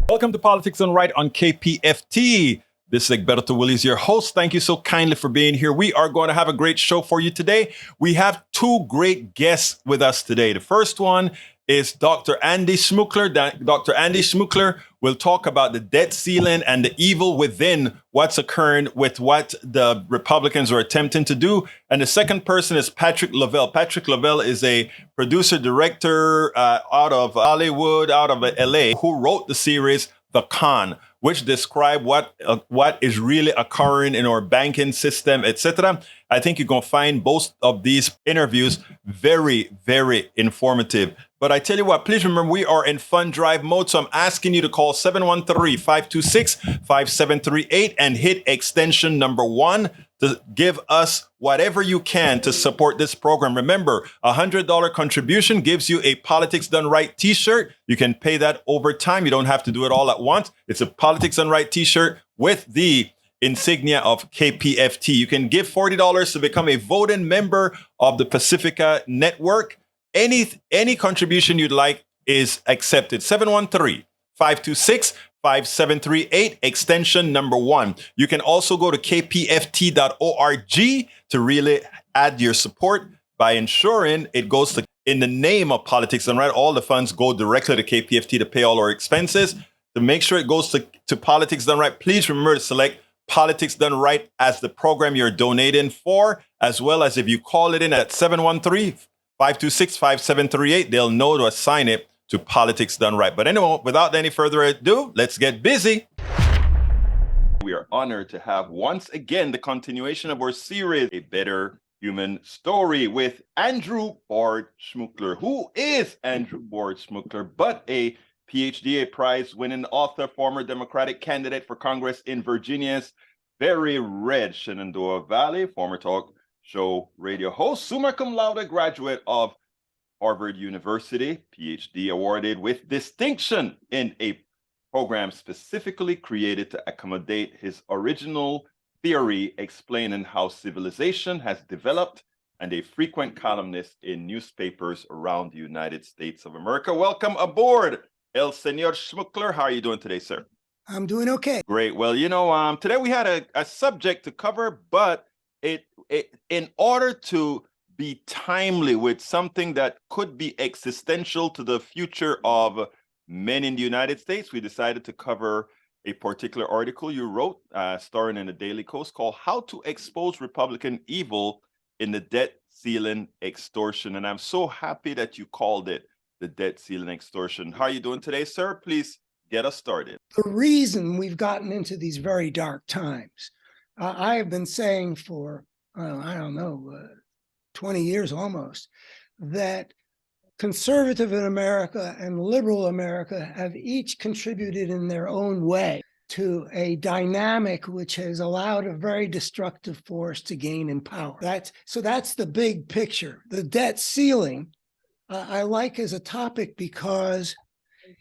Welcome to Politics Done Right on KPFT. This is Egberto Willies, your host. Thank you so kindly for being here. We are going to have a great show for you today. We have two great guests with us today. The first one is Dr. Andy Schmookler. Dr. Andy Schmookler will talk about the debt ceiling and the evil within what's occurring with what the Republicans are attempting to do. And the second person is Patrick Lovell. Patrick Lovell is a producer, director out of Hollywood, out of LA, who wrote the series The Con, which describe what is really occurring in our banking system, etc. I think you're going to find both of these interviews very, very informative. But I tell you what, please remember we are in fund drive mode. So I'm asking you to call 713-526-5738 and hit extension number 1 to give us whatever you can to support this program. Remember, $100 contribution gives you a Politics Done Right t-shirt. You can pay that over time. You don't have to do it all at once. It's a Politics Done Right t-shirt with the insignia of KPFT. You can give $40 to become a voting member of the Pacifica Network. Any contribution you'd like is accepted. 713-526-5738, extension number 1. You can also go to kpft.org to really add your support by ensuring it goes to, in the name of Politics Done Right, all the funds go directly to KPFT to pay all our expenses. To make sure it goes to Politics Done Right, please remember to select Politics Done Right as the program you're donating for, as well as if you call it in at 713-526-5738, they'll know to assign it to Politics Done Right. But anyway, without any further ado, let's get busy. We are honored to have once again the continuation of our series, A Better Human Story, with Andrew Board Schmookler. Who is Andrew Board Schmookler but a PhD prize-winning author, former Democratic candidate for Congress in Virginia's very red Shenandoah Valley, former talk show radio host, summa cum laude graduate of Harvard University, PhD awarded with distinction in a program specifically created to accommodate his original theory explaining how civilization has developed, and a frequent columnist in newspapers around the United States of America. Welcome aboard, El Señor Schmookler. How are you doing today, sir? I'm doing okay. Great. Well, today we had a subject to cover, but it in order to be timely with something that could be existential to the future of men in the United States, we decided to cover a particular article you wrote, starring in the Daily Kos, called How to Expose Republican Evil in the Debt Ceiling Extortion. And I'm so happy that you called it the debt ceiling extortion. How are you doing today, sir? Please get us started. The reason we've gotten into these very dark times, I have been saying for, 20 years almost, that conservative in America and liberal America have each contributed in their own way to a dynamic which has allowed a very destructive force to gain in power. So that's the big picture. The debt ceiling, I like as a topic because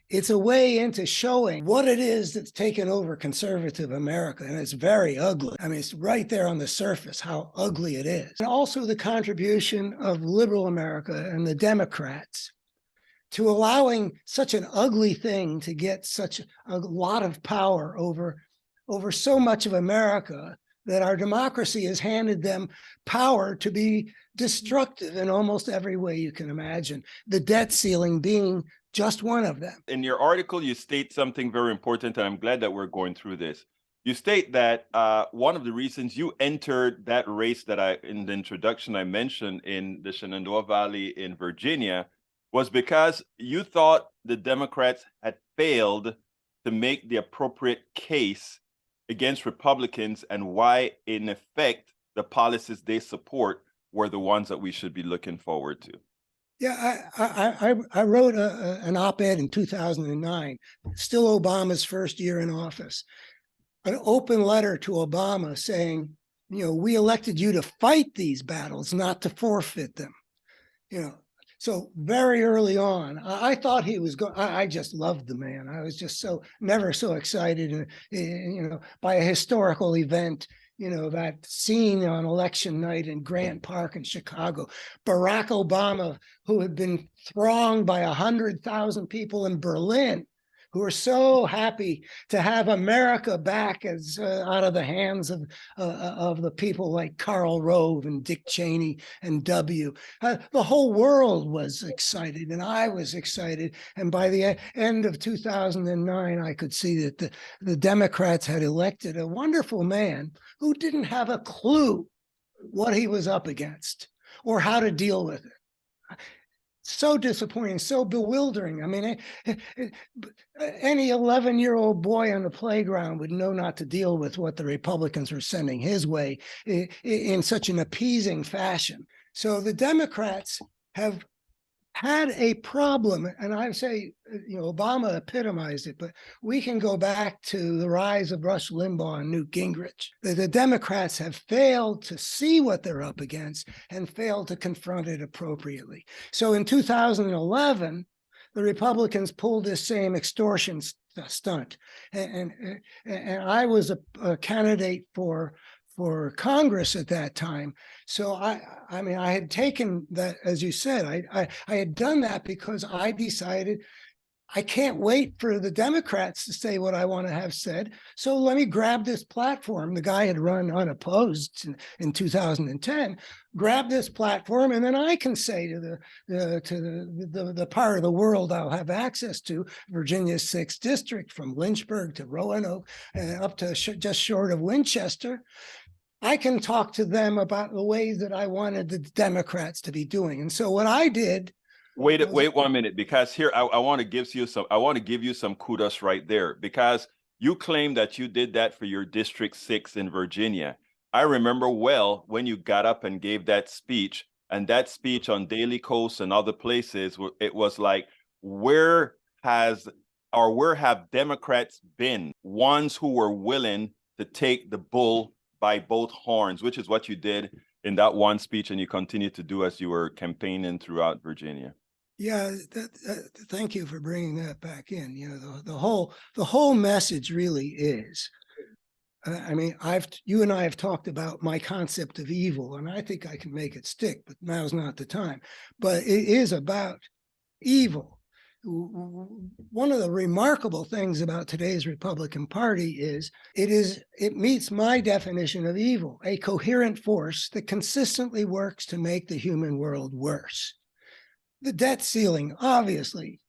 it's a way into showing what it is that's taken over conservative America, and it's very ugly. I mean, it's right there on the surface how ugly it is. And also the contribution of liberal America and the Democrats to allowing such an ugly thing to get such a lot of power over so much of America that our democracy has handed them power to be destructive in almost every way you can imagine, the debt ceiling being just one of them. In your article, you state something very important, and I'm glad that we're going through this. You state that one of the reasons you entered that race that in the introduction I mentioned in the Shenandoah Valley in Virginia was because you thought the Democrats had failed to make the appropriate case against Republicans, and why, in effect, the policies they support were the ones that we should be looking forward to. Yeah, I wrote an op-ed in 2009, still Obama's first year in office, an open letter to Obama saying, we elected you to fight these battles, not to forfeit them. So very early on, I thought he was going. I just loved the man. I was just never so excited, by a historical event. That scene on election night in Grant Park in Chicago, Barack Obama, who had been thronged by 100,000 people in Berlin, who are so happy to have America back as out of the hands of the people like Karl Rove and Dick Cheney and W. The whole world was excited, and I was excited. And by the end of 2009, I could see that the Democrats had elected a wonderful man who didn't have a clue what he was up against or how to deal with it. So disappointing, so bewildering. I mean, any 11-year-old boy on the playground would know not to deal with what the Republicans were sending his way in such an appeasing fashion. So the Democrats have had a problem, and I say, Obama epitomized it, but we can go back to the rise of Rush Limbaugh and Newt Gingrich. The Democrats have failed to see what they're up against and failed to confront it appropriately. So in 2011, the Republicans pulled this same extortion stunt, and I was a candidate for Congress at that time. So I mean, I had taken that, as you said, I had done that because I decided I can't wait for the Democrats to say what I want to have said. So let me grab this platform. The guy had run unopposed in 2010. Grab this platform, and then I can say to the part of the world I'll have access to, Virginia's 6th district, from Lynchburg to Roanoke, up to just short of Winchester. I can talk to them about the ways that I wanted the Democrats to be doing. And so what I did. Wait 1 minute, because here I want to give you some kudos right there, because you claim that you did that for your District 6 in Virginia. I remember well when you got up and gave that speech, and that speech on Daily Kos and other places, it was like, where have Democrats been? Ones who were willing to take the bull by both horns, which is what you did in that one speech, and you continue to do as you were campaigning throughout Virginia. Yeah, thank you for bringing that back in. The whole message really is, I mean, you and I have talked about my concept of evil, and I think I can make it stick, but now's not the time. But it is about evil. One of the remarkable things about today's Republican Party is it meets my definition of evil, a coherent force that consistently works to make the human world worse. The debt ceiling obviously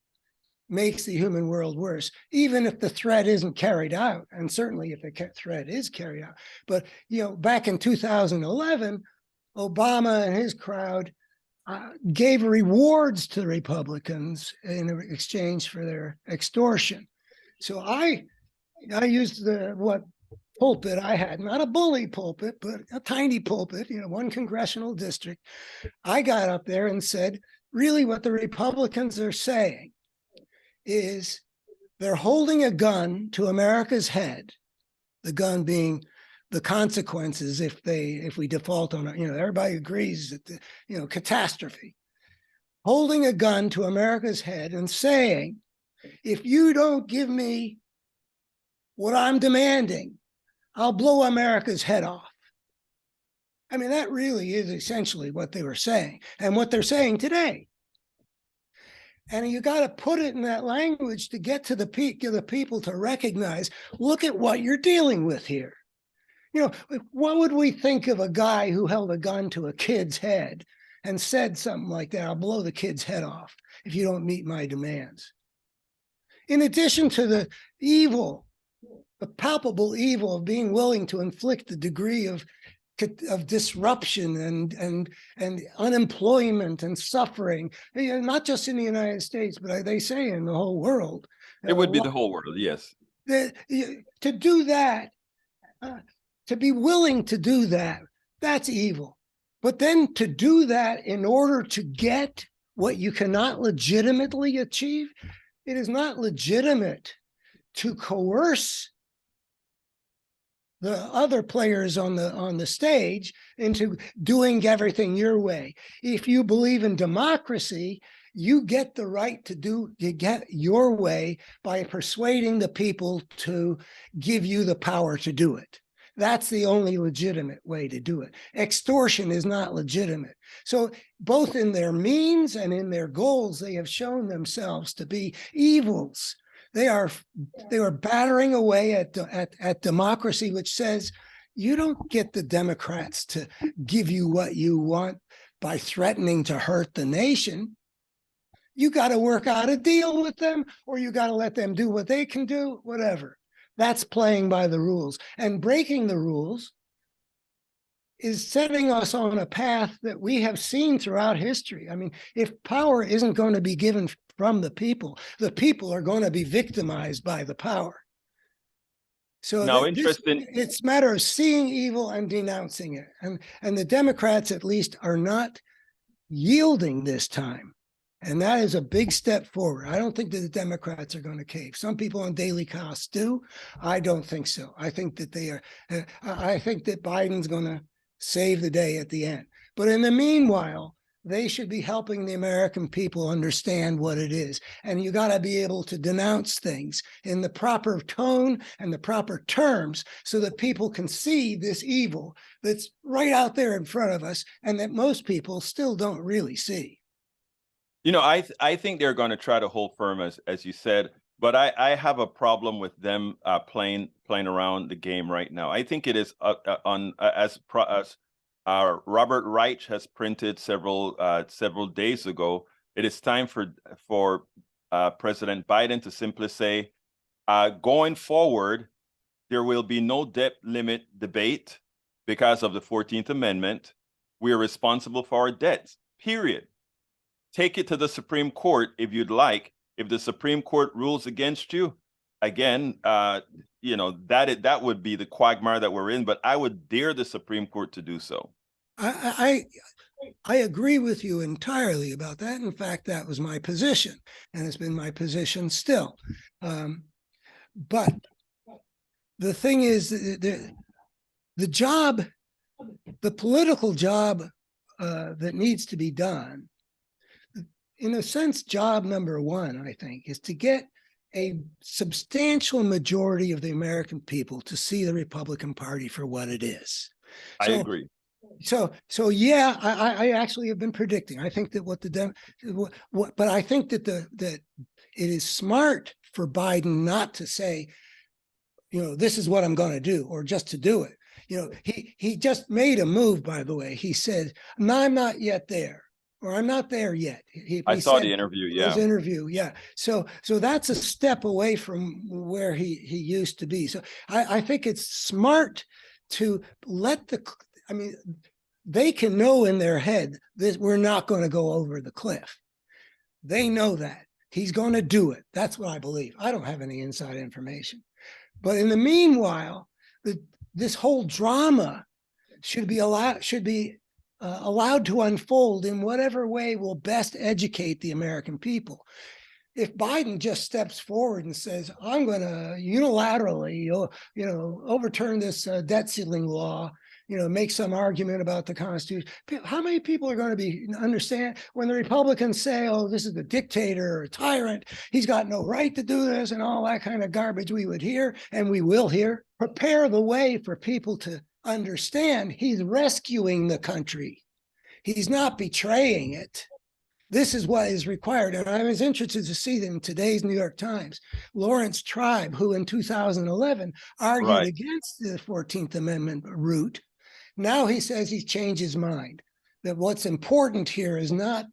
makes the human world worse, even if the threat isn't carried out, and certainly if the threat is carried out. But back in 2011, Obama and his crowd gave rewards to the Republicans in exchange for their extortion. So I used what pulpit I had, not a bully pulpit, but a tiny pulpit, one congressional district. I got up there and said, really what the Republicans are saying is they're holding a gun to America's head, the gun being the consequences if we default on it. Everybody agrees that catastrophe. Holding a gun to America's head and saying, if you don't give me what I'm demanding, I'll blow America's head off. I mean, that really is essentially what they were saying and what they're saying today. And you got to put it in that language to get to the people to recognize, look at what you're dealing with here. What would we think of a guy who held a gun to a kid's head and said something like that? I'll blow the kid's head off if you don't meet my demands. In addition to the evil, the palpable evil of being willing to inflict the degree of disruption and unemployment and suffering, not just in the United States, but they say in the whole world. It would be the whole world, yes. To do that, to be willing to do that, that's evil. But then to do that in order to get what you cannot legitimately achieve, it is not legitimate to coerce the other players on the stage into doing everything your way. If you believe in democracy, you get the right to get your way by persuading the people to give you the power to do it. That's the only legitimate way to do it. Extortion is not legitimate. So both in their means and in their goals, they have shown themselves to be evils They are battering away at democracy, which says you don't get the Democrats to give you what you want by threatening to hurt the nation. You got to work out a deal with them, or you got to let them do what they can do, whatever. That's playing by the rules. And breaking the rules is setting us on a path that we have seen throughout history. I mean, if power isn't going to be given from the people are going to be victimized by the power. So now, interesting. It's a matter of seeing evil and denouncing it. And the Democrats, at least, are not yielding this time. And that is a big step forward. I don't think that the Democrats are going to cave. Some people on daily costs do. I don't think so. I think that they are. I think that Biden's going to save the day at the end. But in the meanwhile, they should be helping the American people understand what it is. And you got to be able to denounce things in the proper tone and the proper terms so that people can see this evil that's right out there in front of us and that most people still don't really see. You know, I think they're going to try to hold firm, as you said, but I have a problem with them playing around the game right now. I think it is as Robert Reich has printed several days ago. It is time for President Biden to simply say, going forward, there will be no debt limit debate because of the 14th Amendment. We are responsible for our debts, period. Take it to the Supreme Court if you'd like. If the Supreme Court rules against you, again, you know, that would be the quagmire that we're in, but I would dare the Supreme Court to do so. I agree with you entirely about that. In fact, that was my position, and it's been my position still. But the thing is, the job, the political job that needs to be done, in a sense, job number one, I think, is to get a substantial majority of the American people to see the Republican Party for what it is. I agree. So yeah, I actually have been predicting. I think that but I think that that it is smart for Biden not to say, you know, this is what I'm going to do, or just to do it. You know, he just made a move, by the way. He said, "No, I'm not yet there." Or I'm not there yet. I saw the interview. Yeah. His interview. Yeah. So that's a step away from where he used to be. So I think it's smart to let they can know in their head that we're not going to go over the cliff. They know that he's going to do it. That's what I believe. I don't have any inside information, but in the meanwhile, this whole drama should be allowed to unfold in whatever way will best educate the American people. If Biden just steps forward and says, I'm going to unilaterally, overturn this debt ceiling law, make some argument about the Constitution, how many people are going to understand when the Republicans say, oh, this is a dictator or a tyrant, he's got no right to do this, and all that kind of garbage we would hear, and we will hear. Prepare the way for people to understand he's rescuing the country. He's not betraying it. This is what is required. And I was interested to see that in today's New York Times, Lawrence Tribe, who in 2011 argued against the 14th Amendment route, now he says he's changed his mind, that what's important here is not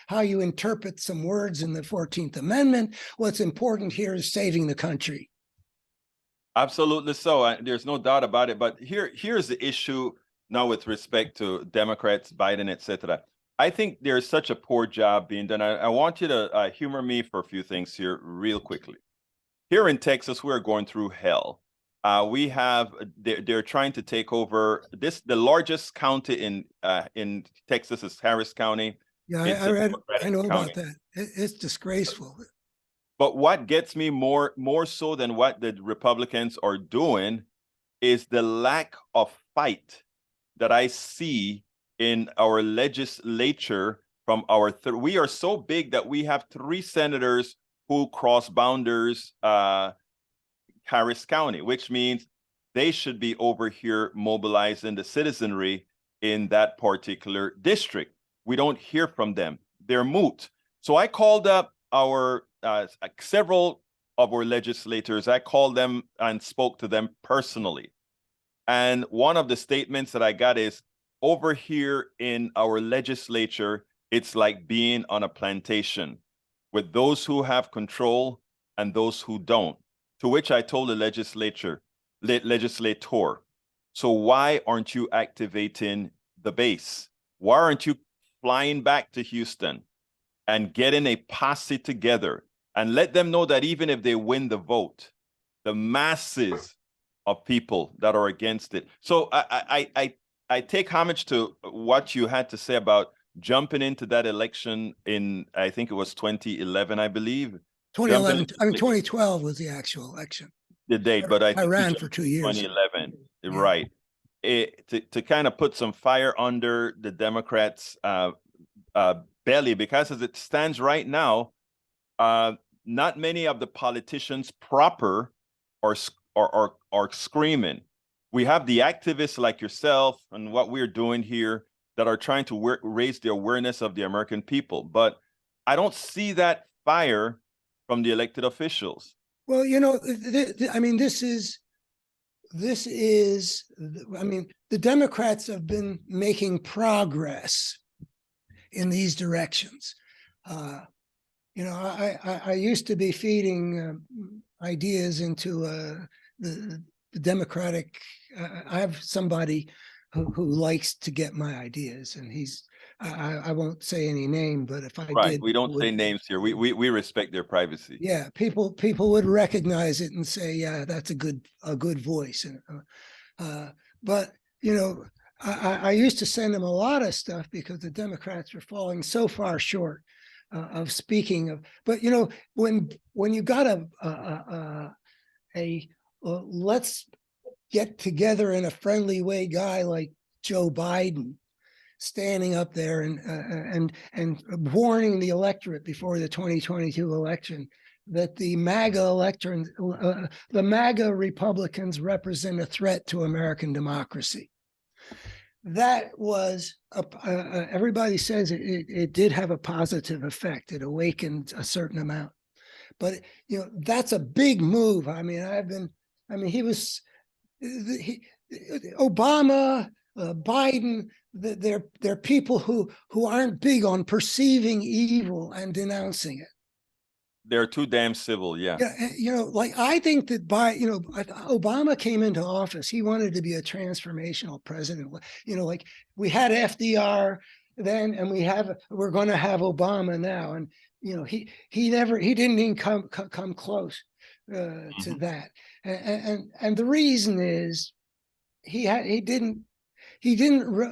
how you interpret some words in the 14th Amendment. What's important here is saving the country. Absolutely so. There's no doubt about it. But here's the issue now with respect to Democrats, Biden, etc. I think there's such a poor job being done. I want you to humor me for a few things here real quickly. Here in Texas, we're going through hell. They're trying to take over the largest county in Texas is Harris County. Yeah, I know about that. It's disgraceful. But what gets me more so than what the Republicans are doing is the lack of fight that I see in our legislature from we are so big that we have 3 senators who cross boundaries Harris County, which means they should be over here mobilizing the citizenry in that particular district. We don't hear from them. They're moot. So I called up our several of our legislators, I called them and spoke to them personally. And one of the statements that I got is, over here in our legislature, it's like being on a plantation with those who have control and those who don't. To which I told the legislator, so why aren't you activating the base? Why aren't you flying back to Houston and getting a posse together and let them know that even if they win the vote, the masses of people that are against it. So I take homage to what you had to say about jumping into that election in, I think it was 2011, I believe. 2011, I mean, 2012 was the actual election. The date, but I ran for 2 years. 2011, yeah. Right. To kind of put some fire under the Democrats' belly, because as it stands right now, not many of the politicians proper are screaming. We have the activists like yourself and what we're doing here that are trying to raise the awareness of the American people, but I don't see that fire from the elected officials. Well, you know, I mean, I mean, the Democrats have been making progress in these directions. You know, I used to be feeding ideas into the Democratic. I have somebody who likes to get my ideas, and I won't say any name, but if I did, we don't say names here. We respect their privacy. Yeah, people would recognize it and say, yeah, that's a good voice. But you know, I used to send them a lot of stuff because the Democrats were falling so far short of speaking of. But you know, when you got a let's get together in a friendly way guy like Joe Biden standing up there and warning the electorate before the 2022 election that the MAGA Republicans represent a threat to American democracy. That was everybody says it did have a positive effect. It awakened a certain amount, but you know, that's a big move. I mean, Obama, Biden, they're people who aren't big on perceiving evil and denouncing it. They're too damn civil, yeah. Yeah, you know, like I think that Obama came into office, he wanted to be a transformational president. You know, like we had FDR then, and we're going to have Obama now, and you know, he didn't even come close to that, and the reason is he didn't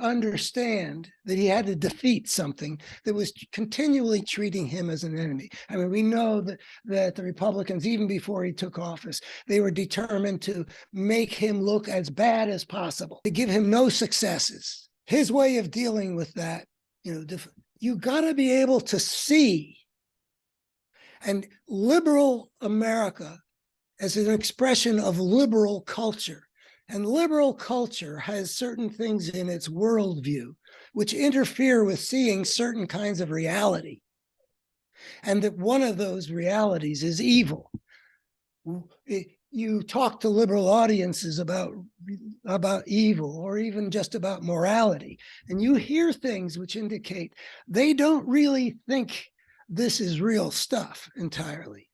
understand that he had to defeat something that was continually treating him as an enemy. I mean, we know that the Republicans, even before he took office, they were determined to make him look as bad as possible, to give him no successes. His way of dealing with that, you know, you got to be able to see, and liberal America as an expression of liberal culture. And liberal culture has certain things in its worldview which interfere with seeing certain kinds of reality. And that one of those realities is evil. You talk to liberal audiences about evil or even just about morality, and you hear things which indicate they don't really think this is real stuff entirely.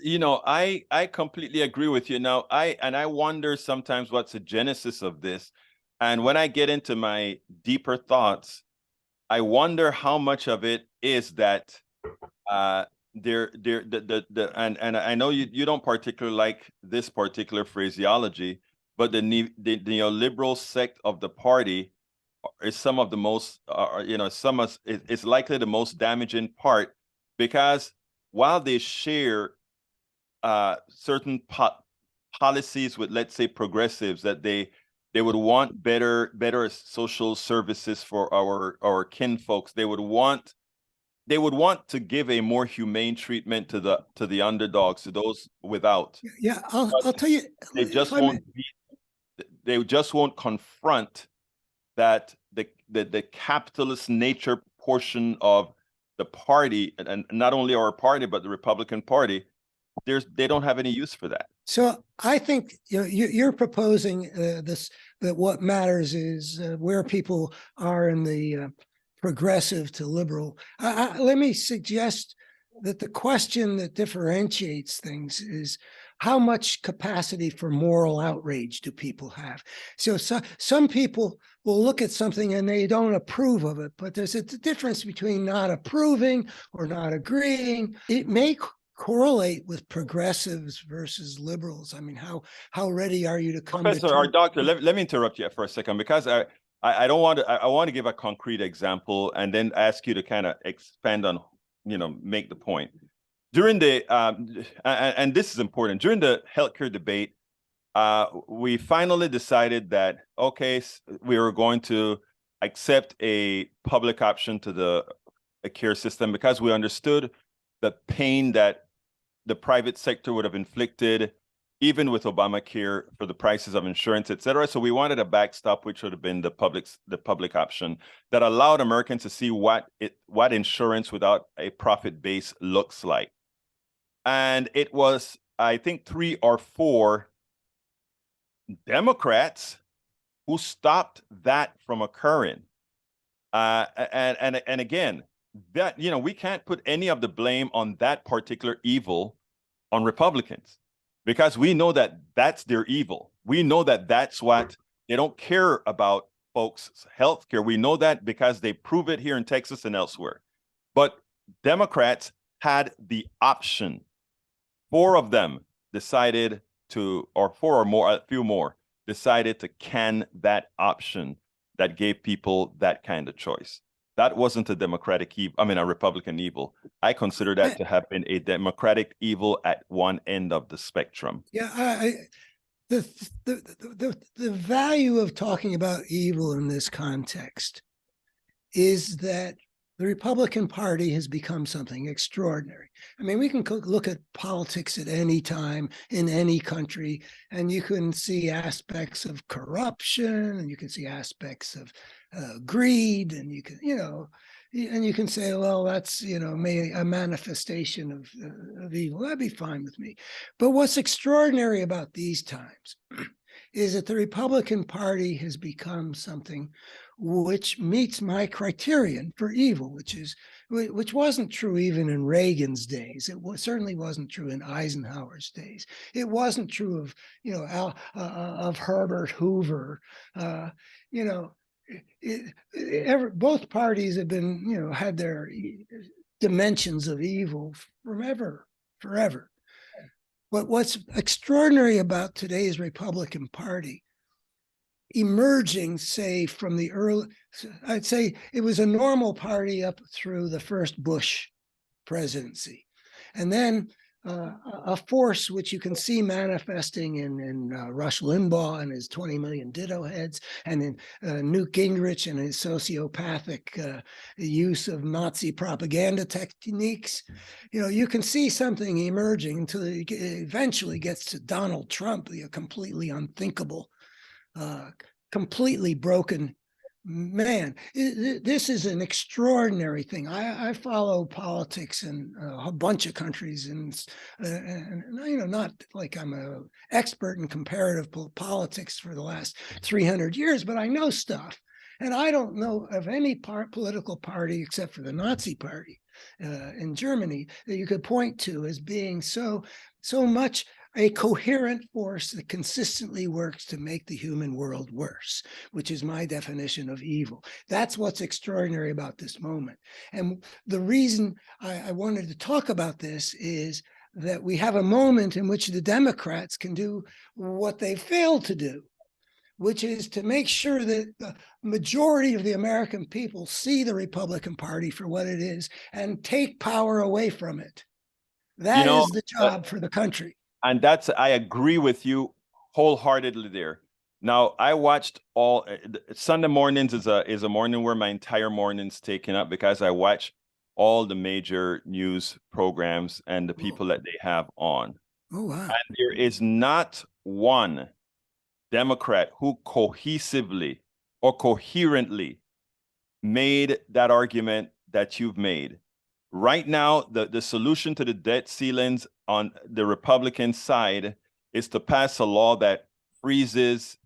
You know, I completely agree with you. Now, I wonder sometimes what's the genesis of this. And when I get into my deeper thoughts, I wonder how much of it is that and I know you don't particularly like this particular phraseology, but the neoliberal sect of the party is some of the most, you know, it's likely the most damaging part, because while they share certain policies with, let's say, progressives, that they would want better social services for our kinfolks, they would want to give a more humane treatment to the underdogs, to those without. Yeah, I'll tell you, they just won't confront that the capitalist nature portion of the party, and not only our party, but the Republican Party, they don't have any use for that. So I think you're proposing that what matters is where people are in the progressive to liberal. Let me suggest that the question that differentiates things is how much capacity for moral outrage do people have? So some people will look at something and they don't approve of it, but there's a difference between not approving or not agreeing. It may correlate with progressives versus liberals. I mean, how ready are you to come Professor to or doctor, let me interrupt you for a second, because I don't want to, I want to give a concrete example and then ask you to kind of expand on, make the point. During the, and this is important, during the healthcare debate, we finally decided that, okay, we were going to accept a public option to a care system because we understood the pain that the private sector would have inflicted, even with Obamacare, for the prices of insurance, et cetera. So we wanted a backstop, which would have been the public option that allowed Americans to see what insurance without a profit base looks like. And it was, I think, 3 or 4 Democrats who stopped that from occurring. And again, that, we can't put any of the blame on that particular evil on Republicans, because we know that that's their evil. We know that that's what they don't care about folks' health care. We know that because they prove it here in Texas and elsewhere. But Democrats had the option. 4 of them decided to, or 4 or more, a few more, decided to can that option that gave people that kind of choice. That wasn't a Democratic evil, a Republican evil. I consider that to have been a Democratic evil at one end of the spectrum. Yeah, the value of talking about evil in this context is that the Republican Party has become something extraordinary. I mean, we can look at politics at any time in any country, and you can see aspects of corruption, and you can see aspects of greed, and you can, and you can say, well, that's, maybe a manifestation of evil. That'd be fine with me. But what's extraordinary about these times is that the Republican Party has become something which meets my criterion for evil, which wasn't true even in Reagan's days. It certainly wasn't true in Eisenhower's days. It wasn't true of, of Herbert Hoover. Both parties have been, had their dimensions of evil forever. But what's extraordinary about today's Republican Party, emerging, say, from the early, I'd say it was a normal party up through the first Bush presidency. And then a force which you can see manifesting in Rush Limbaugh and his 20 million ditto heads, and in Newt Gingrich and his sociopathic use of Nazi propaganda techniques. You can see something emerging until it eventually gets to Donald Trump, the completely unthinkable, completely broken man. This is an extraordinary thing. I follow politics in a bunch of countries, and not like I'm an expert in comparative politics for the last 300 years, but I know stuff. And I don't know of any political party except for the Nazi party in Germany that you could point to as being so much a coherent force that consistently works to make the human world worse, which is my definition of evil. That's what's extraordinary about this moment. And the reason I wanted to talk about this is that we have a moment in which the Democrats can do what they failed to do, which is to make sure that the majority of the American people see the Republican Party for what it is and take power away from it. That is the job for the country. And I agree with you wholeheartedly there. Now, I watched all Sunday mornings is a morning where my entire morning's taken up, because I watch all the major news programs and the people that they have on. Oh, wow. And there is not one Democrat who cohesively or coherently made that argument that you've made. Right now, the solution to the debt ceilings on the Republican side is to pass a law that freezes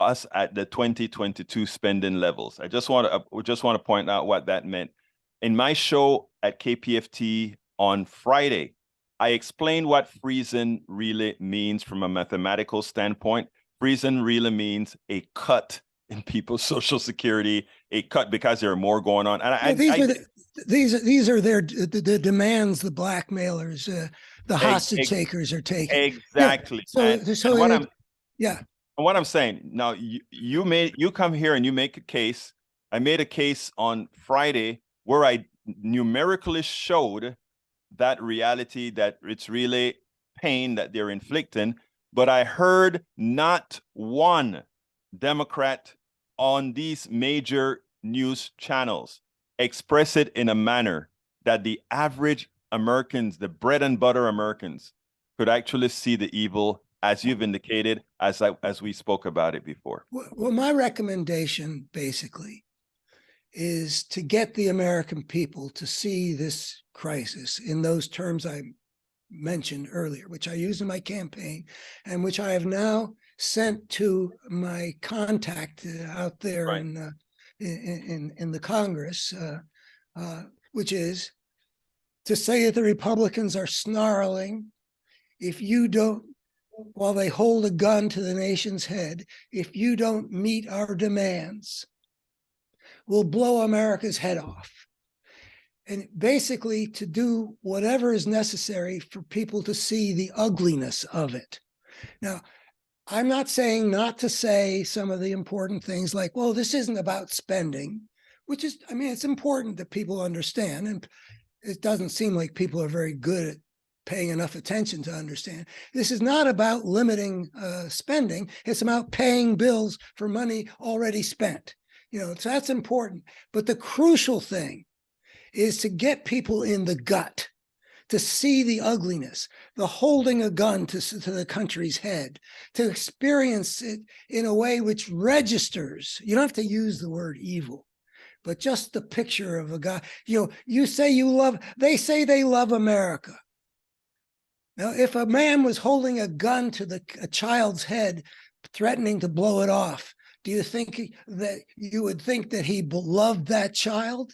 us at the 2022 spending levels. I just want to point out what that meant. In my show at KPFT on Friday, I explained what freezing really means from a mathematical standpoint. Freezing really means a cut in people's Social Security, a cut because there are more going on. And these are the demands the blackmailers, the hostage takers are taking. Exactly. Yeah. And what I'm saying now, you come here and you make a case. I made a case on Friday where I numerically showed that reality, that it's really pain that they're inflicting. But I heard not one Democrat on these major news channels express it in a manner that the average Americans, the bread and butter Americans, could actually see the evil, as you've indicated, as we spoke about it before. Well, my recommendation basically is to get the American people to see this crisis in those terms I mentioned earlier, which I used in my campaign and which I have now sent to my contact out there Right. in the Congress, which is to say that the Republicans are snarling. If you don't, while they hold a gun to the nation's head, if you don't meet our demands, we'll blow America's head off. And basically to do whatever is necessary for people to see the ugliness of it. Now, I'm not saying not to say some of the important things like, well, this isn't about spending, which is, I mean, it's important that people understand. And it doesn't seem like people are very good at paying enough attention to understand. This is not about limiting spending. It's about paying bills for money already spent. So that's important. But the crucial thing is to get people in the gut, to see the ugliness, the holding a gun to the country's head, to experience it in a way which registers. You don't have to use the word evil, but just the picture of a guy. You say they say they love America. Now, if a man was holding a gun to a child's head, threatening to blow it off, do you think that you would think that he loved that child?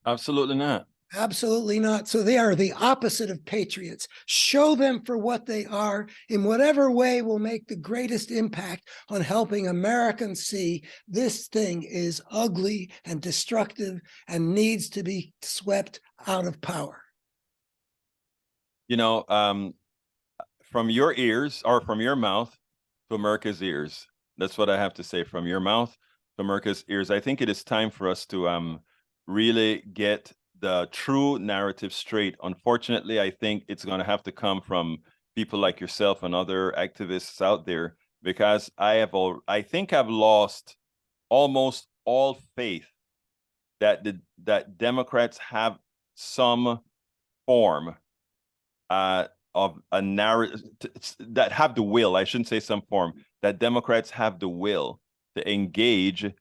Absolutely not. Absolutely not. So they are the opposite of patriots. Show them for what they are in whatever way will make the greatest impact on helping Americans see this thing is ugly and destructive and needs to be swept out of power. From your ears or from your mouth to America's ears. That's what I have to say. From your mouth to America's ears. I think it is time for us to really get the true narrative straight. Unfortunately, I think it's going to have to come from people like yourself and other activists out there, because I think I've lost almost all faith that Democrats have some form of a narrative that have the will. I shouldn't say some form, that Democrats have the will to engage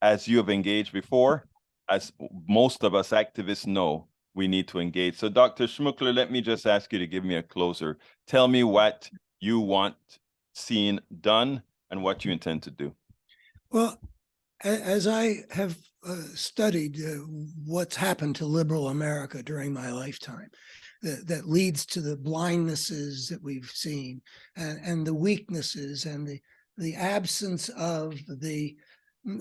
as you have engaged before, as most of us activists know we need to engage. So Dr. Schmookler, let me just ask you to give me a closer. Tell me what you want seen done and what you intend to do. Well, as I have studied what's happened to liberal America during my lifetime, that leads to the blindnesses that we've seen and the weaknesses and the absence of the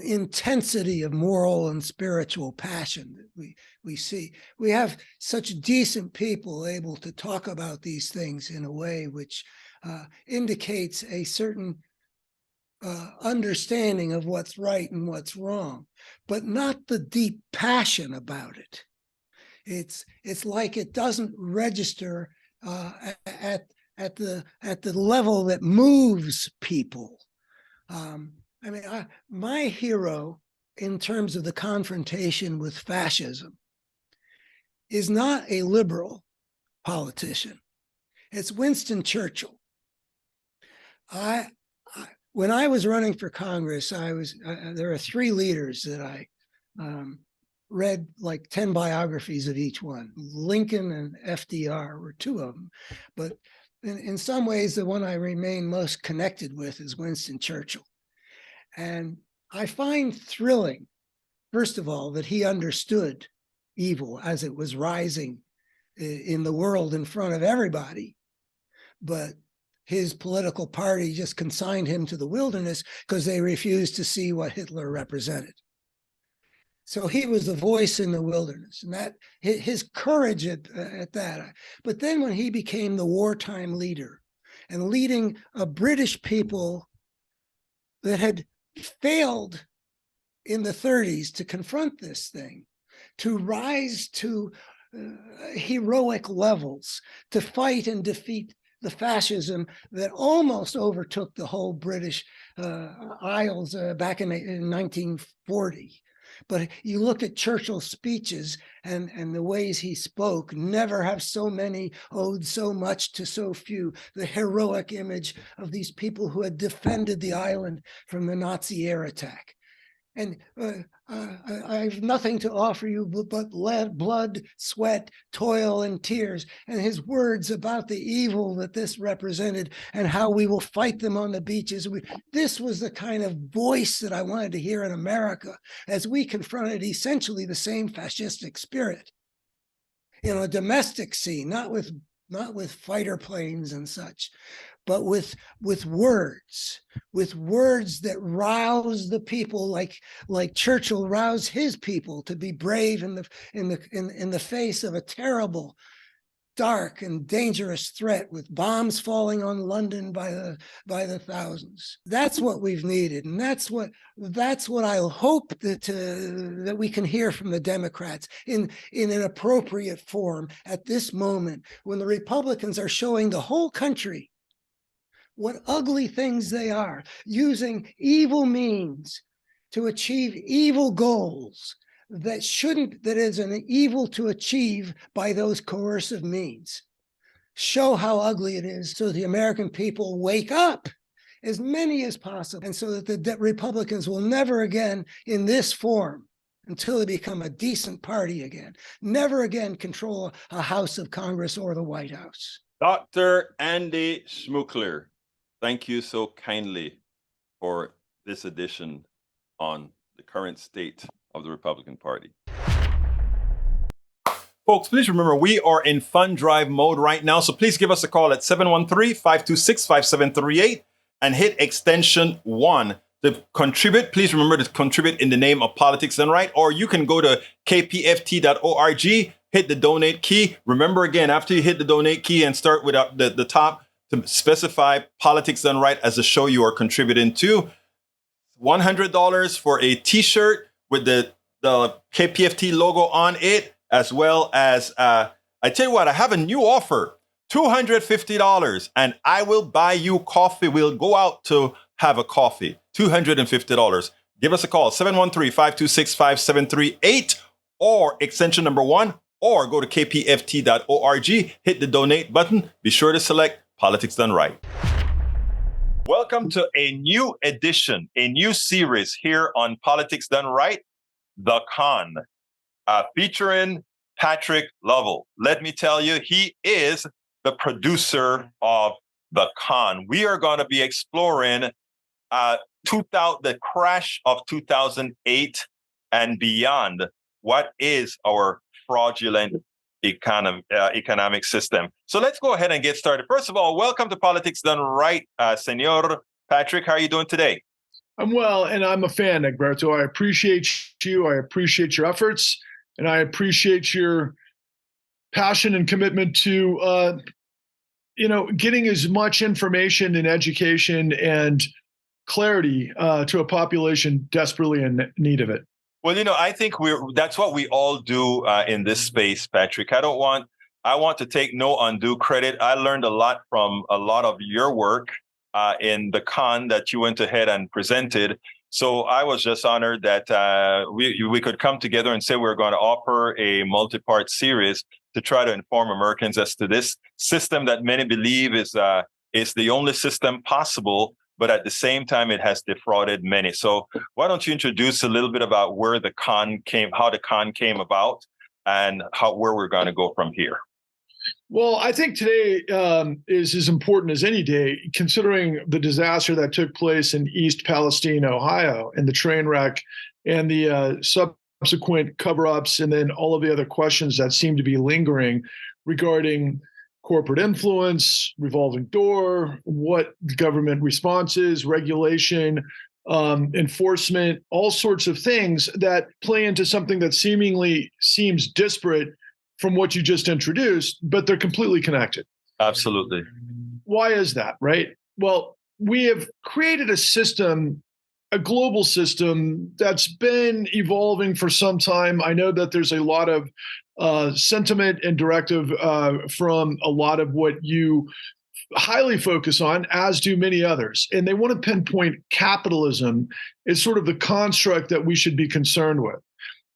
intensity of moral and spiritual passion that we see. We have such decent people able to talk about these things in a way which indicates a certain understanding of what's right and what's wrong, but not the deep passion about it. It's like it doesn't register at the level that moves people. My hero in terms of the confrontation with fascism is not a liberal politician. It's Winston Churchill. When I was running for Congress, there are three leaders that I read like 10 biographies of each one. Lincoln and FDR were two of them. But in some ways, the one I remain most connected with is Winston Churchill. And I find thrilling, first of all, that he understood evil as it was rising in the world in front of everybody. But his political party just consigned him to the wilderness because they refused to see what Hitler represented. So he was the voice in the wilderness, and that his courage at that. But then when he became the wartime leader and leading a British people that had failed in the 30s to confront this thing, to rise to heroic levels, to fight and defeat the fascism that almost overtook the whole British Isles back in 1940. But you look at Churchill's speeches and the ways he spoke, never have so many owed so much to so few. The heroic image of these people who had defended the island from the Nazi air attack. And I have nothing to offer you but blood, sweat, toil, and tears. And his words about the evil that this represented and how we will fight them on the beaches. This was the kind of voice that I wanted to hear in America as we confronted essentially the same fascistic spirit in a domestic scene, not with fighter planes and such, but with words that rouse the people, like Churchill roused his people to be brave in the face of a terrible, dark and dangerous threat, with bombs falling on London by the thousands. That's what we've needed, and that's what I hope that we can hear from the Democrats in an appropriate form at this moment, when the Republicans are showing the whole country what ugly things they are, using evil means to achieve evil goals that is an evil to achieve by those coercive means. Show how ugly it is so the American people wake up, as many as possible, and so that the Republicans will never again, in this form, until they become a decent party again, never again control a House of Congress or the White House. Dr. Andy Schmookler, thank you so kindly for this edition on the current state of the Republican Party. Folks, please remember we are in fund drive mode right now, so please give us a call at 713-526-5738 and hit extension 1 to contribute. Please remember to contribute in the name of Politics Done Right, or you can go to kpft.org, hit the donate key. Remember again, after you hit the donate key and start with the top, to specify Politics Done Right as a show you are contributing to. $100 for a t-shirt with the KPFT logo on it, as well as, I tell you what, I have a new offer, $250, and I will buy you coffee. We'll go out to have a coffee, $250. Give us a call, 713-526-5738, or extension number 1, or go to kpft.org, hit the donate button. Be sure to select Politics Done Right. Welcome to a new edition, a new series here on Politics Done Right, The Con, featuring Patrick Lovell. Let me tell you, he is the producer of The Con. We are going to be exploring the crash of 2008 and beyond. What is our fraudulent economic system? So let's go ahead and get started. First of all, welcome to Politics Done Right, Senor Patrick. How are you doing today? I'm well, and I'm a fan, Egberto. I appreciate you. I appreciate your efforts, and I appreciate your passion and commitment to, getting as much information and education and clarity to a population desperately in need of it. Well, I think that's what we all do in this space, Patrick. I want to take no undue credit. I learned a lot from a lot of your work in the con that you went ahead and presented. So I was just honored that we could come together and say we're going to offer a multi-part series to try to inform Americans as to this system that many believe is the only system possible but at the same time, it has defrauded many. So why don't you introduce a little bit about where the con came, how the con came about, and where we're going to go from here? Well, I think today is as important as any day, considering the disaster that took place in East Palestine, Ohio, and the train wreck and the subsequent cover-ups, and then all of the other questions that seem to be lingering regarding corporate influence, revolving door, what government response is, regulation, enforcement, all sorts of things that play into something that seemingly seems disparate from what you just introduced, but they're completely connected. Absolutely. Why is that, right? Well, we have created a system, a global system that's been evolving for some time. I know that there's a lot of sentiment and directive from a lot of what you highly focus on, as do many others. And they want to pinpoint capitalism as sort of the construct that we should be concerned with.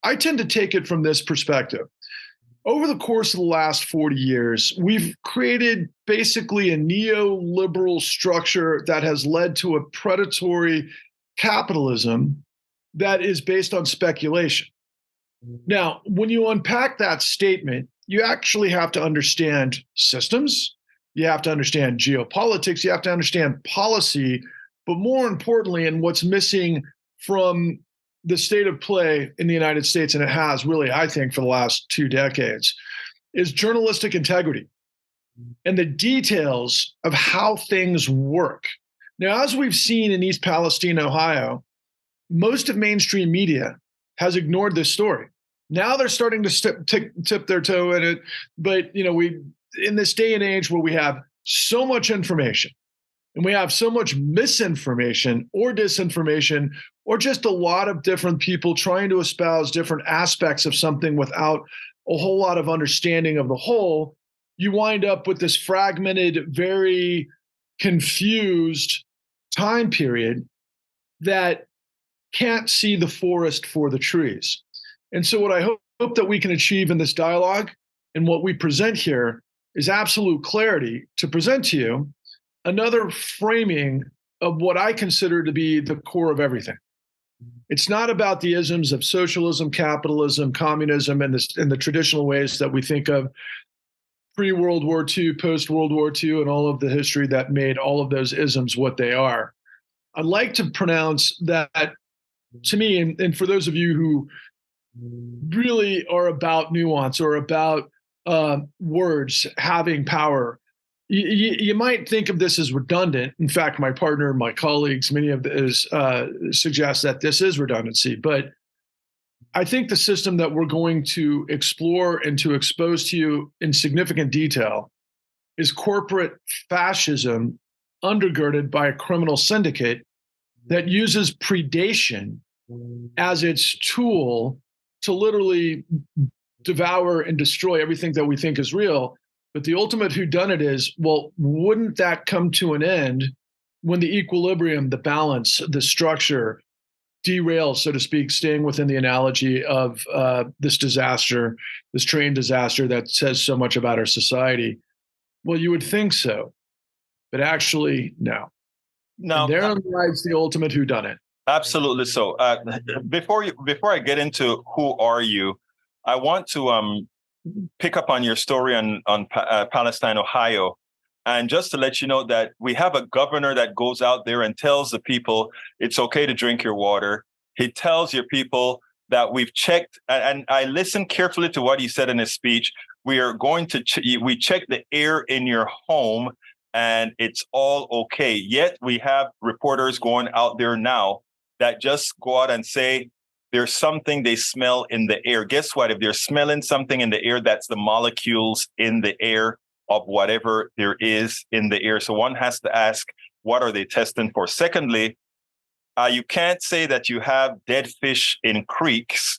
I tend to take it from this perspective. Over the course of the last 40 years, we've created basically a neoliberal structure that has led to a predatory capitalism that is based on speculation. Now, when you unpack that statement, you actually have to understand systems, you have to understand geopolitics, you have to understand policy, but more importantly, and what's missing from the state of play in the United States, and it has really, I think, for the last 2 decades, is journalistic integrity and the details of how things work. Now, as we've seen in East Palestine, Ohio, most of mainstream media has ignored this story. Now they're starting to tip their toe in it, but we in this day and age where we have so much information and we have so much misinformation or disinformation, or just a lot of different people trying to espouse different aspects of something without a whole lot of understanding of the whole, you wind up with this fragmented, very confused time period that can't see the forest for the trees. And so what I hope that we can achieve in this dialogue and what we present here is absolute clarity to present to you another framing of what I consider to be the core of everything. It's not about the isms of socialism, capitalism, communism, and the traditional ways that we think of pre-World War II, post-World War II, and all of the history that made all of those isms what they are. I'd like to pronounce that, to me, and for those of you who really are about nuance or about words having power, you might think of this as redundant. In fact, my partner, my colleagues, many of those suggest that this is redundancy. But I think the system that we're going to explore and to expose to you in significant detail is corporate fascism undergirded by a criminal syndicate that uses predation as its tool to literally devour and destroy everything that we think is real. But the ultimate whodunit is, well, wouldn't that come to an end when the equilibrium, the balance, the structure derails, so to speak, staying within the analogy of this disaster, this train disaster that says so much about our society? Well, you would think so, but actually, no. No. And therein lies the ultimate whodunit. Absolutely. So before I get into who are you, I want to pick up on your story on Palestine, Ohio. And just to let you know that we have a governor that goes out there and tells the people it's okay to drink your water. He tells your people that we've checked, and I listened carefully to what he said in his speech. We are going to we check the air in your home and it's all okay. Yet we have reporters going out there now that just go out and say there's something they smell in the air. Guess what? If they're smelling something in the air, that's the molecules in the air of whatever there is in the air. So one has to ask, what are they testing for? Secondly, you can't say that you have dead fish in creeks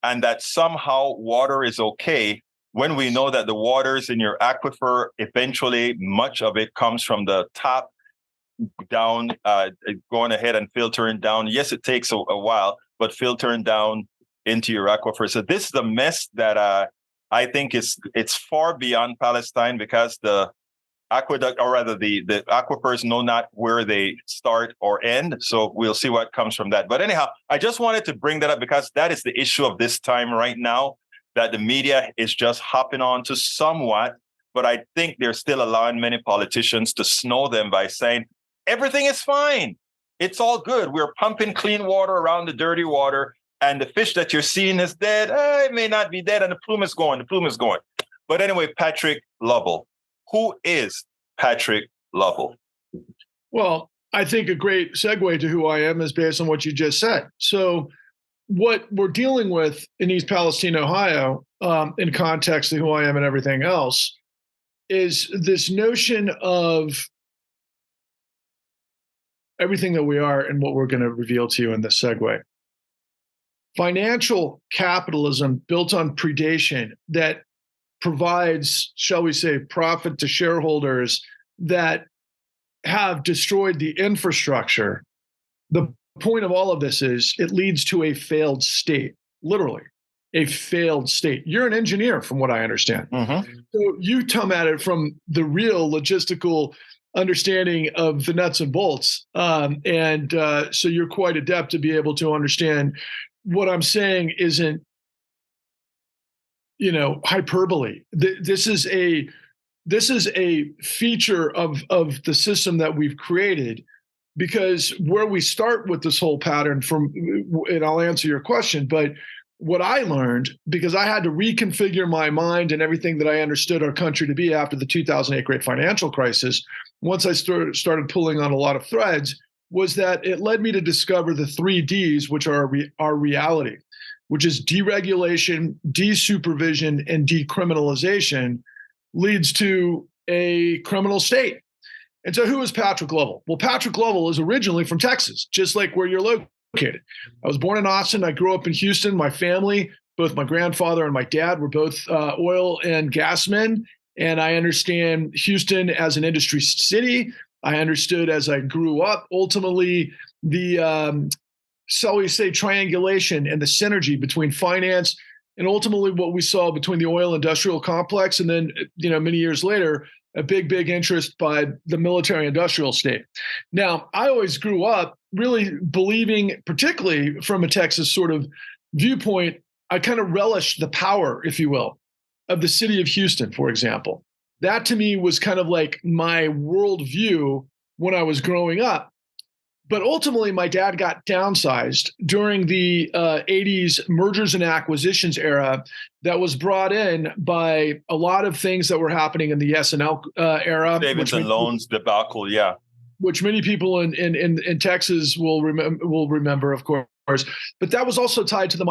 and that somehow water is okay when we know that the waters in your aquifer, eventually much of it comes from the top down, going ahead and filtering down. Yes, it takes a while, but filtering down into your aquifer. So this is a mess that I think it's far beyond Palestine, because the aqueduct, or rather the aquifers know not where they start or end. So we'll see what comes from that. But anyhow, I just wanted to bring that up because that is the issue of this time right now, that the media is just hopping on to somewhat. But I think they're still allowing many politicians to snow them by saying, everything is fine. It's all good. We're pumping clean water around the dirty water. And the fish that you're seeing is dead. It may not be dead. And the plume is going. The plume is going. But anyway, Patrick Lovell. Who is Patrick Lovell? Well, I think a great segue to who I am is based on what you just said. So what we're dealing with in East Palestine, Ohio, in context of who I am and everything else, is this notion of everything that we are and what we're going to reveal to you in this segue. Financial capitalism built on predation that provides, shall we say, profit to shareholders that have destroyed the infrastructure. The point of all of this is it leads to a failed state, literally a failed state. You're an engineer, from what I understand. Mm-hmm. So you come at it from the real logistical understanding of the nuts and bolts. So you're quite adept to be able to understand what I'm saying isn't, hyperbole. This is a feature of the system that we've created, because where we start with this whole pattern from, and I'll answer your question, but what I learned, because I had to reconfigure my mind and everything that I understood our country to be after the 2008 great financial crisis, once I started pulling on a lot of threads, was that it led me to discover the 3 Ds, which are our reality, which is deregulation, desupervision, and decriminalization, leads to a criminal state. And so who is Patrick Lovell? Well, Patrick Lovell is originally from Texas, just like where you're located. I was born in Austin. I grew up in Houston. My family, both my grandfather and my dad, were both oil and gas men. And I understand Houston as an industry city. I understood as I grew up, ultimately, the, shall we say, triangulation and the synergy between finance and ultimately what we saw between the oil industrial complex. And then, many years later, a big interest by the military industrial state. Now, I always grew up really believing, particularly from a Texas sort of viewpoint, I kind of relished the power, if you will, of the city of Houston, for example. That to me was kind of like my worldview when I was growing up. But ultimately, my dad got downsized during the 80s mergers and acquisitions era that was brought in by a lot of things that were happening in the S&L era. Savings and loans debacle, yeah. Which many people in Texas will remember, of course. But that was also tied to the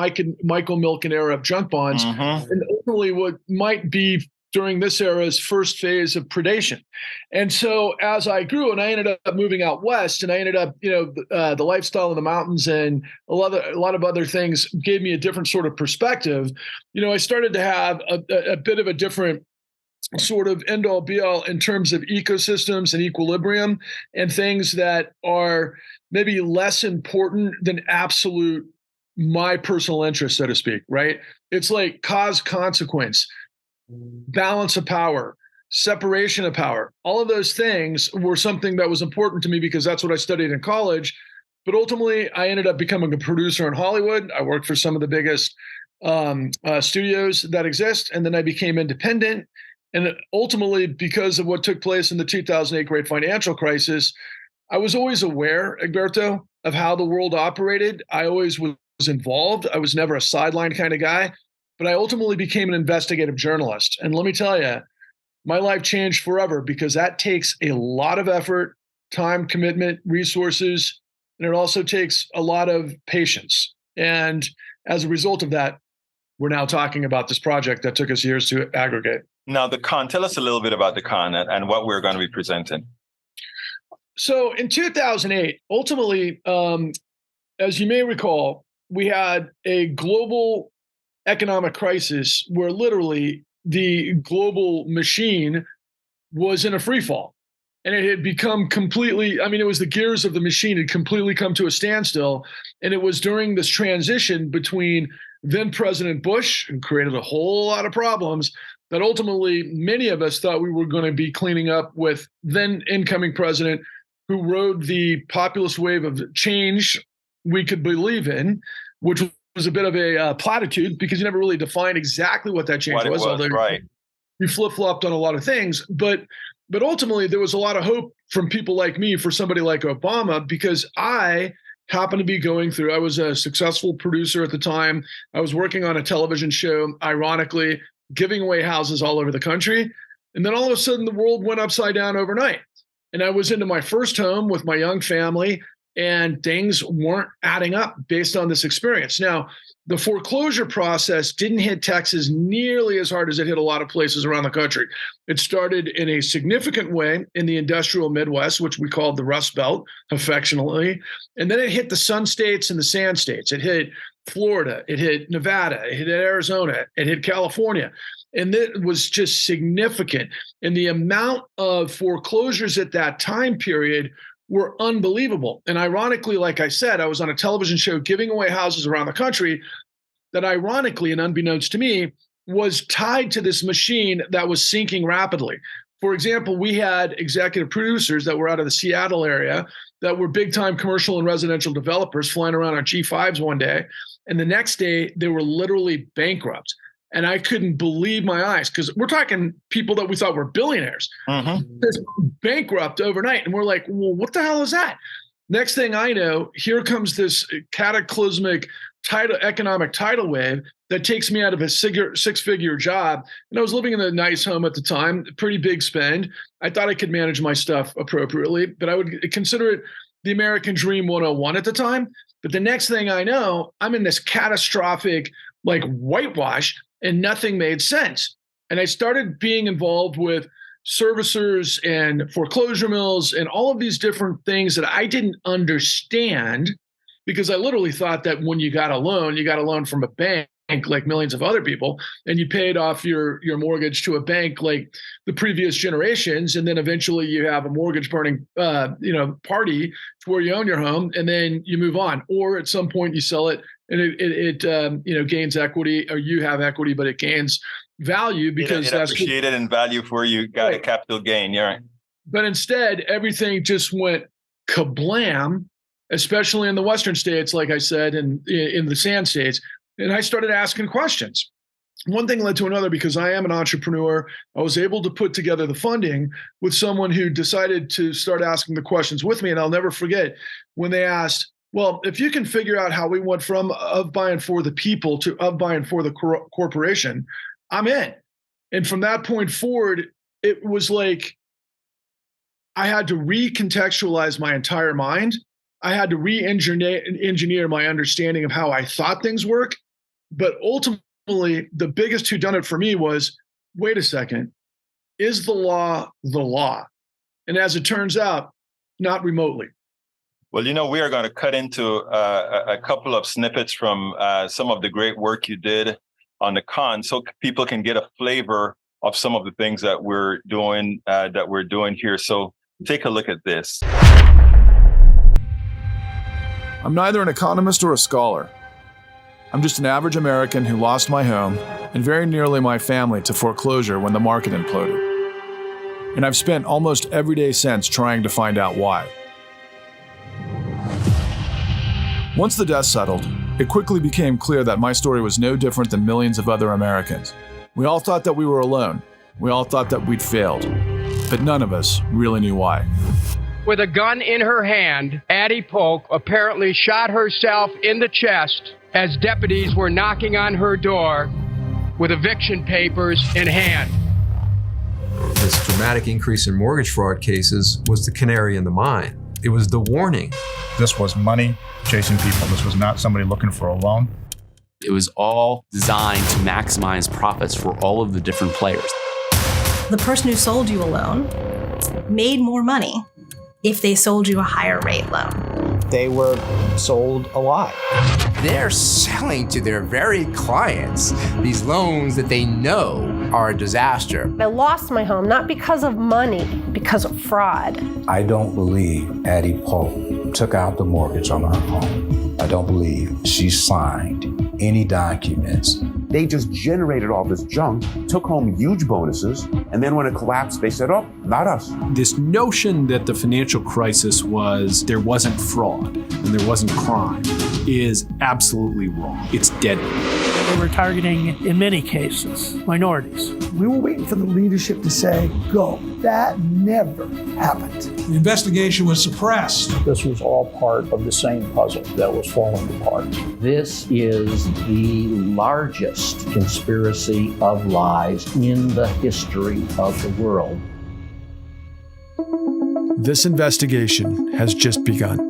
Michael Milken era of junk bonds. Mm-hmm. And ultimately what might be during this era's first phase of predation. And so as I grew and I ended up moving out west, and I ended up, the lifestyle in the mountains and a lot of other things gave me a different sort of perspective. I started to have a bit of a different sort of end all be all in terms of ecosystems and equilibrium and things that are maybe less important than absolute my personal interest, so to speak, right? It's like cause consequence, balance of power, separation of power. All of those things were something that was important to me because that's what I studied in college. But ultimately, I ended up becoming a producer in Hollywood. I worked for some of the biggest studios that exist. And then I became independent. And ultimately, because of what took place in the 2008 great financial crisis, I was always aware, Egberto, of how the world operated. I always was involved. I was never a sideline kind of guy. But I ultimately became an investigative journalist. And let me tell you, my life changed forever because that takes a lot of effort, time, commitment, resources, and it also takes a lot of patience. And as a result of that, we're now talking about this project that took us years to aggregate. Now, the con, tell us a little bit about the con and what we're going to be presenting. So in 2008, ultimately, as you may recall, we had a global economic crisis where literally the global machine was in a free fall. And it had become completely, it was the gears of the machine had completely come to a standstill. And it was during this transition between then President Bush, who created a whole lot of problems, that ultimately many of us thought we were going to be cleaning up with then incoming president who rode the populist wave of change we could believe in, which was a bit of a platitude because you never really defined exactly what that change was. Although right. We flip-flopped on a lot of things, but ultimately there was a lot of hope from people like me for somebody like Obama, because I happened to be going through, I was a successful producer at the time. I was working on a television show, ironically, giving away houses all over the country. And then all of a sudden the world went upside down overnight. And I was into my first home with my young family, and things weren't adding up based on this experience. Now, the foreclosure process didn't hit Texas nearly as hard as it hit a lot of places around the country. It started in a significant way in the industrial Midwest, which we called the Rust Belt affectionately. And then it hit the Sun States and the Sand States. It hit Florida, it hit Nevada, it hit Arizona, it hit California. And it was just significant. And the amount of foreclosures at that time period were unbelievable. And ironically, like I said, I was on a television show giving away houses around the country that ironically and unbeknownst to me was tied to this machine that was sinking rapidly. For example, we had executive producers that were out of the Seattle area that were big time commercial and residential developers flying around on G5s one day. And the next day they were literally bankrupt. And I couldn't believe my eyes, because we're talking people that we thought were billionaires, bankrupt overnight. And we're like, well, what the hell is that? Next thing I know, here comes this cataclysmic economic tidal wave that takes me out of a six-figure job. And I was living in a nice home at the time, pretty big spend. I thought I could manage my stuff appropriately, but I would consider it the American Dream 101 at the time. But the next thing I know, I'm in this catastrophic like whitewash, and nothing made sense. And I started being involved with servicers and foreclosure mills and all of these different things that I didn't understand, because I literally thought that when you got a loan from a bank like millions of other people, and you paid off your mortgage to a bank like the previous generations, and then eventually you have a mortgage burning party to where you own your home, and then you move on, or at some point you sell it and it gains equity, or you have equity, but it gains value because it appreciated in value for you got a capital gain. Yeah, right. But instead, everything just went kablam, especially in the Western states, like I said, and in the Sand States. And I started asking questions. One thing led to another, because I am an entrepreneur. I was able to put together the funding with someone who decided to start asking the questions with me. And I'll never forget when they asked, well, if you can figure out how we went from of, by, and for the people to of, by, and for the corporation, I'm in. And from that point forward, it was like I had to recontextualize my entire mind. I had to re-engineer my understanding of how I thought things work. But ultimately, the biggest whodunit for me was, wait a second, is the law the law? And as it turns out, not remotely. Well, we are going to cut into a couple of snippets from some of the great work you did on the con, so people can get a flavor of some of the things that we're doing here. So take a look at this. I'm neither an economist or a scholar. I'm just an average American who lost my home and very nearly my family to foreclosure when the market imploded. And I've spent almost every day since trying to find out why. Once the dust settled, it quickly became clear that my story was no different than millions of other Americans. We all thought that we were alone. We all thought that we'd failed. But none of us really knew why. With a gun in her hand, Addie Polk apparently shot herself in the chest as deputies were knocking on her door with eviction papers in hand. This dramatic increase in mortgage fraud cases was the canary in the mine. It was the warning. This was money chasing people. This was not somebody looking for a loan. It was all designed to maximize profits for all of the different players. The person who sold you a loan made more money if they sold you a higher rate loan. They were sold a lie. They're selling to their very clients these loans that they know are a disaster. I lost my home, not because of money, because of fraud. I don't believe Addie Polk took out the mortgage on her home. I don't believe she signed any documents They just generated all this junk, took home huge bonuses, and then when it collapsed, they said, oh, not us. This notion that the financial crisis was there wasn't fraud and there wasn't crime is absolutely wrong. It's dead. They were targeting, in many cases, minorities. We were waiting for the leadership to say, go. That never happened. The investigation was suppressed. This was all part of the same puzzle that was falling apart. This is the largest conspiracy of lies in the history of the world. This investigation has just begun.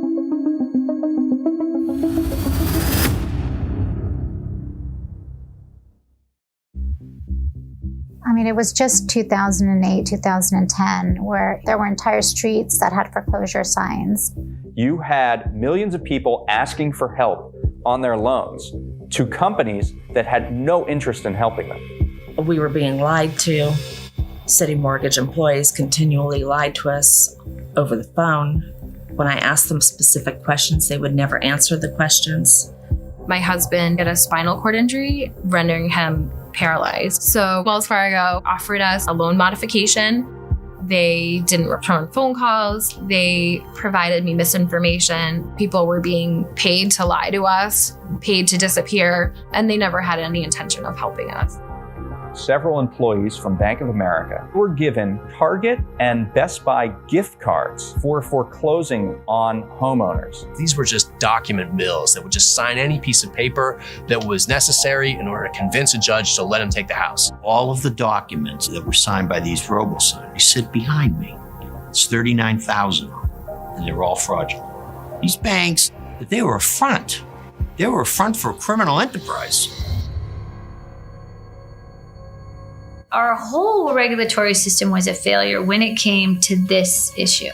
I mean, it was just 2008, 2010, where there were entire streets that had foreclosure signs. You had millions of people asking for help on their loans to companies that had no interest in helping them. We were being lied to. City mortgage employees continually lied to us over the phone. When I asked them specific questions, they would never answer the questions. My husband had a spinal cord injury, rendering him paralyzed. So Wells Fargo offered us a loan modification. They didn't return phone calls. They provided me misinformation. People were being paid to lie to us, paid to disappear, and they never had any intention of helping us. Several employees from Bank of America were given Target and Best Buy gift cards for foreclosing on homeowners. These were just document mills that would just sign any piece of paper that was necessary in order to convince a judge to let him take the house. All of the documents that were signed by these robo-signers, they sit behind me. It's 39,000 of them, and they're all fraudulent. These banks, they were a front. They were a front for a criminal enterprise. Our whole regulatory system was a failure when it came to this issue.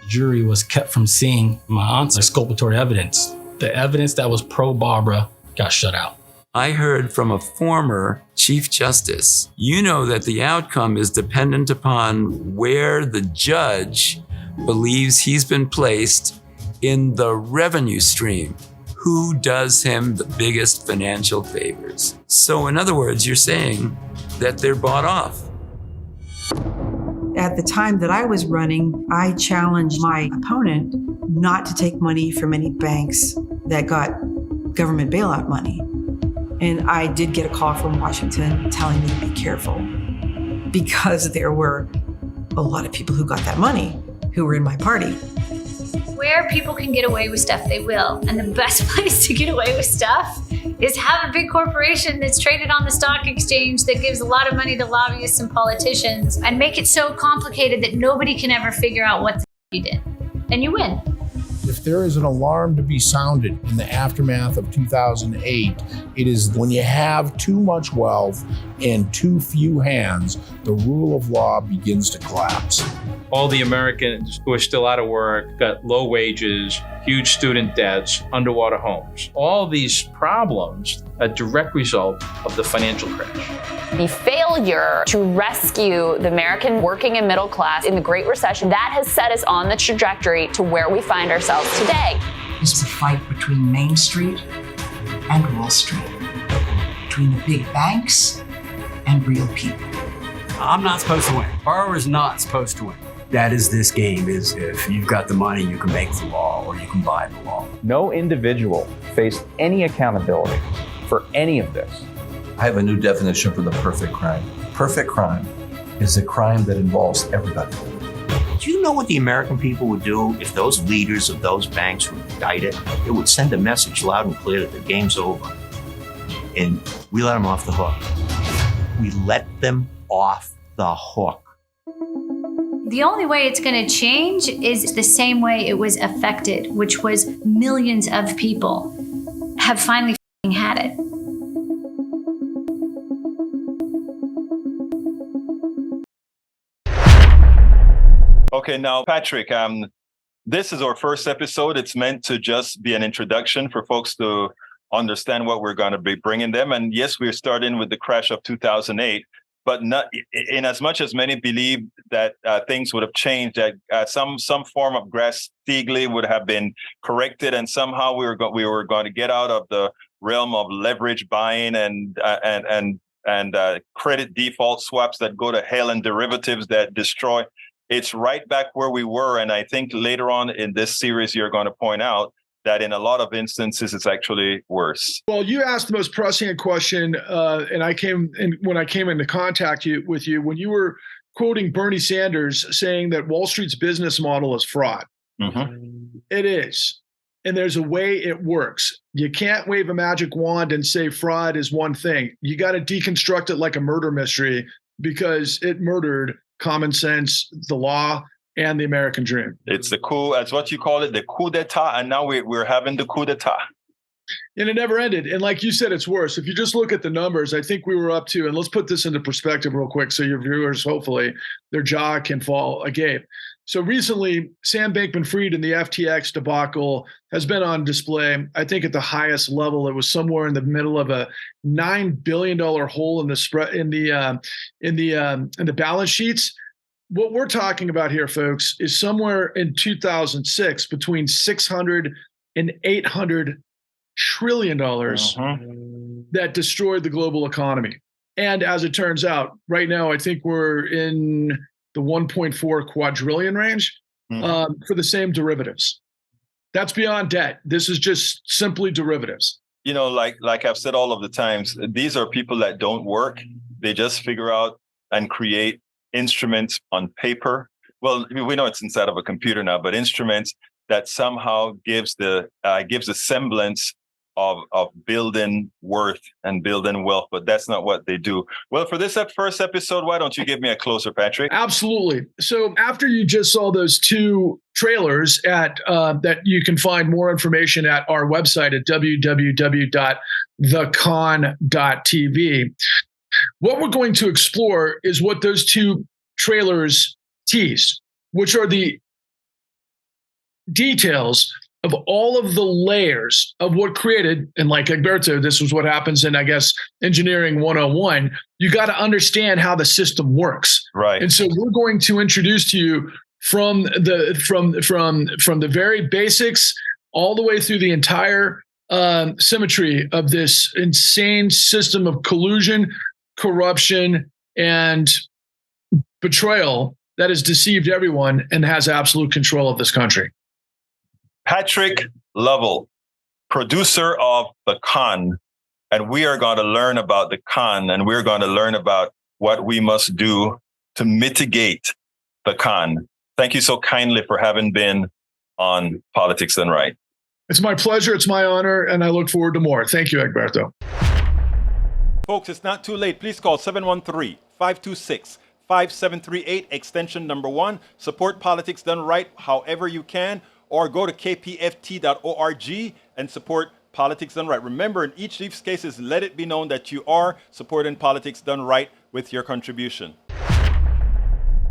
The jury was kept from seeing my aunt's exculpatory evidence. The evidence that was pro-Barbara got shut out. I heard from a former Chief Justice, you know that the outcome is dependent upon where the judge believes he's been placed in the revenue stream. Who does him the biggest financial favors? So in other words, you're saying that they're bought off. At the time that I was running, I challenged my opponent not to take money from any banks that got government bailout money. And I did get a call from Washington telling me to be careful because there were a lot of people who got that money who were in my party. Where people can get away with stuff, they will. And the best place to get away with stuff is have a big corporation that's traded on the stock exchange that gives a lot of money to lobbyists and politicians and make it so complicated that nobody can ever figure out what the you did. And you win. If there is an alarm to be sounded in the aftermath of 2008, it is when you have too much wealth and too few hands, the rule of law begins to collapse. All the Americans who are still out of work, got low wages, huge student debts, underwater homes. All these problems are a direct result of the financial crash. The failure to rescue the American working and middle class in the Great Recession, that has set us on the trajectory to where we find ourselves today. It's a fight between Main Street and Wall Street, between the big banks and real people. I'm not supposed to win. Borrower's not supposed to win. That is this game, is if you've got the money, you can make the law or you can buy the law. No individual faced any accountability for any of this. I have a new definition for the perfect crime. Perfect crime is a crime that involves everybody. Do you know what the American people would do if those leaders of those banks were indicted? It would send a message loud and clear that the game's over. And we let them off the hook. We let them off the hook. The only way it's going to change is the same way it was affected, which was millions of people have finally had it. Okay, now, Patrick, this is our first episode. It's meant to just be an introduction for folks to understand what we're going to be bringing them. And yes, we're starting with the crash of 2008. But not in as much as many believe that things would have changed, that some form of Glass-Steagall would have been corrected, and somehow we were going to get out of the realm of leverage buying and credit default swaps that go to hell and derivatives that destroy. It's right back where we were. And I think later on in this series, you're going to point out that in a lot of instances, it's actually worse. Well, you asked the most pressing question, and when I came into contact with you, when you were quoting Bernie Sanders saying that Wall Street's business model is fraud. Mm-hmm. It is. And there's a way it works. You can't wave a magic wand and say fraud is one thing. You got to deconstruct it like a murder mystery because it murdered common sense, the law, and the American dream. It's the coup, that's what you call it, the coup d'etat. And now we're having the coup d'etat. And it never ended. And like you said, it's worse. If you just look at the numbers, I think we were up to, and let's put this into perspective real quick so your viewers, hopefully, their jaw can fall agape. So recently, Sam Bankman-Fried and the FTX debacle has been on display. I think at the highest level, it was somewhere in the middle of a $9 billion hole in the spread in the balance sheets. What we're talking about here, folks, is somewhere in 2006 between $600 and $800 trillion that destroyed the global economy. And as it turns out, right now, I think we're in the 1.4 quadrillion range for the same derivatives. That's beyond debt. This is just simply derivatives. You know, like I've said all of the times, these are people that don't work. They just figure out and create instruments on paper. Well, we know it's inside of a computer now, but instruments that somehow gives a semblance of building worth and building wealth, but that's not what they do. Well, for this first episode, why don't you give me a closer, Patrick? Absolutely. So after you just saw those two trailers that you can find more information at our website at www.thecon.tv. What we're going to explore is what those two trailers tease, which are the details of all of the layers of what created, and like Egberto, this was what happens in, I guess, engineering 101. You got to understand how the system works. Right. And so we're going to introduce to you from the very basics all the way through the entire symmetry of this insane system of collusion, corruption, and betrayal that has deceived everyone and has absolute control of this country. Patrick Lovell, producer of The Con, and we are going to learn about The Con, and we're going to learn about what we must do to mitigate The Con. Thank you so kindly for having been on Politics Done Right. It's my pleasure. It's my honor, and I look forward to more. Thank you, Egberto. Folks, it's not too late. Please call 713-526-5738, extension number 1. Support Politics Done Right however you can, or go to kpft.org and support Politics Done Right. Remember, in each of these cases, let it be known that you are supporting Politics Done Right with your contribution.